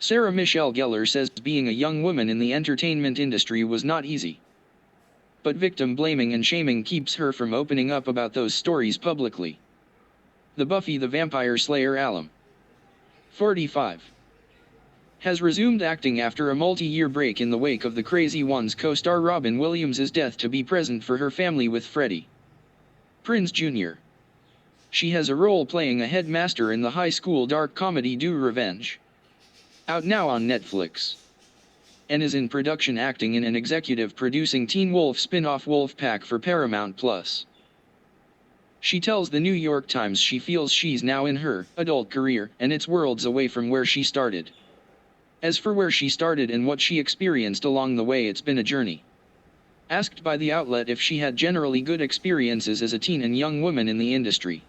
Sarah Michelle Gellar says being a young woman in the entertainment industry was not easy. But victim blaming and shaming keeps her from opening up about those stories publicly. The Buffy the Vampire Slayer alum, 45, has resumed acting after a multi-year break in the wake of the Crazy Ones co-star Robin Williams' death to be present for her family with Freddie, Prinze Jr. She has a role playing a headmaster in the high school dark comedy Do Revenge, out now on Netflix, and is in production acting in an executive producing Teen Wolf spin-off Wolfpack for Paramount+. She tells the New York Times she feels she's now in her adult career and it's worlds away from where she started. As for where she started and what she experienced along the way, it's been a journey. Asked by the outlet if she had generally good experiences as a teen and young woman in the industry,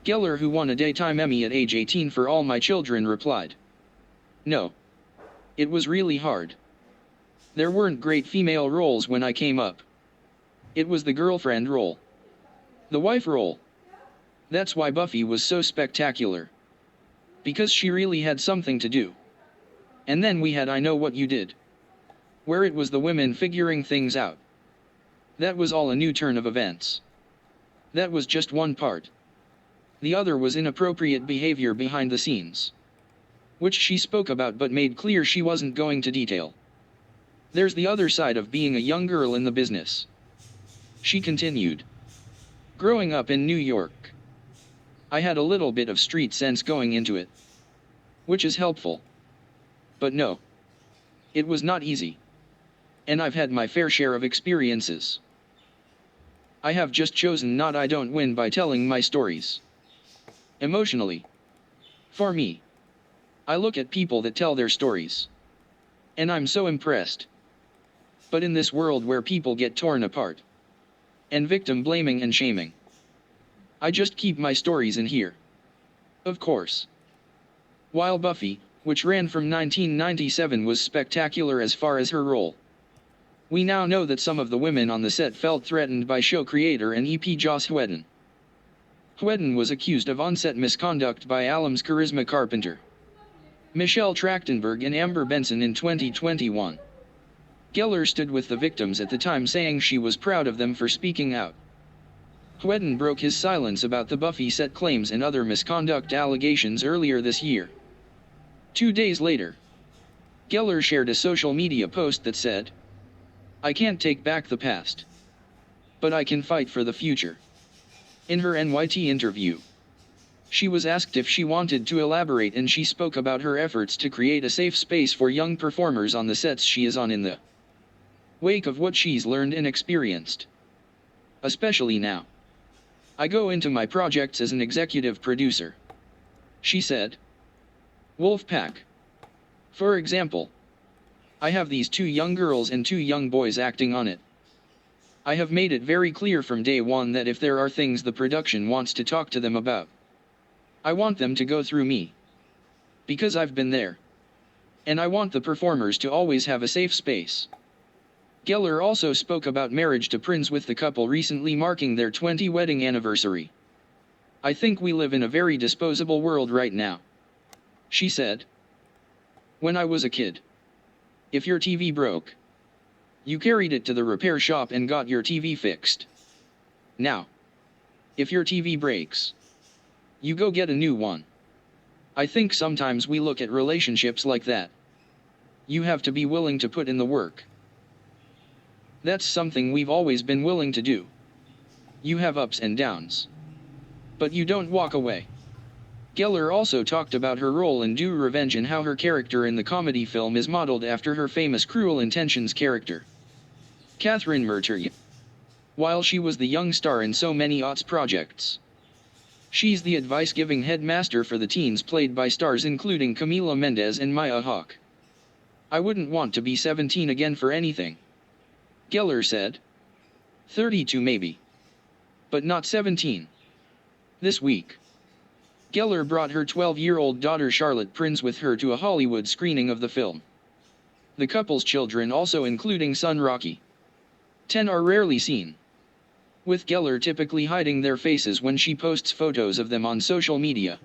Gellar, who won a Daytime Emmy at age 18 for All My Children, replied, "No. It was really hard. There weren't great female roles when I came up. It was the girlfriend role. The wife role. That's why Buffy was so spectacular. Because she really had something to do. And then we had I Know What You Did, where it was the women figuring things out. That was all a new turn of events. That was just one part. The other was inappropriate behavior behind the scenes, which she spoke about but made clear she wasn't going to detail. There's the other side of being a young girl in the business," she continued. "Growing up in New York, I had a little bit of street sense going into it, which is helpful. But no, it was not easy. And I've had my fair share of experiences. I have just chosen not I don't win by telling my stories. Emotionally. For me, I look at people that tell their stories, and I'm so impressed. But in this world where people get torn apart, and victim blaming and shaming, I just keep my stories in here. Of course. While Buffy, which ran from 1997, was spectacular as far as her role, we now know that some of the women on the set felt threatened by show creator and EP Joss Whedon. Whedon was accused of on-set misconduct by alum's Charisma Carpenter, Michelle Trachtenberg and Amber Benson in 2021. Gellar stood with the victims at the time, saying she was proud of them for speaking out. Whedon broke his silence about the Buffy set claims and other misconduct allegations earlier this year. 2 days later, Gellar shared a social media post that said, "I can't take back the past, but I can fight for the future." In her NYT interview, she was asked if she wanted to elaborate, and she spoke about her efforts to create a safe space for young performers on the sets she is on in the wake of what she's learned and experienced. "Especially now, I go into my projects as an executive producer," she said. Wolfpack, for example, I have these 2 young girls and 2 young boys acting on it. I have made it very clear from day one that if there are things the production wants to talk to them about, I want them to go through me, because I've been there. And I want the performers to always have a safe space. Gellar also spoke about marriage to Prinze, with the couple recently marking their 20th wedding anniversary. "I think we live in a very disposable world right now," she said. "When I was a kid, if your TV broke, you carried it to the repair shop and got your TV fixed. Now, if your TV breaks, you go get a new one. I think sometimes we look at relationships like that. You have to be willing to put in the work. That's something we've always been willing to do. You have ups and downs, but you don't walk away." Gellar also talked about her role in Do Revenge and how her character in the comedy film is modeled after her famous Cruel Intentions character, Catherine Merteuil. While she was the young star in so many aughts projects, she's the advice-giving headmaster for the teens, played by stars including Camila Mendes and Maya Hawke. "I wouldn't want to be 17 again for anything," Gellar said. 32 maybe, but not 17. This week, Gellar brought her 12-year-old daughter Charlotte Prinze with her to a Hollywood screening of the film. The couple's children, also including son Rocky, 10, are rarely seen, with Gellar typically hiding their faces when she posts photos of them on social media.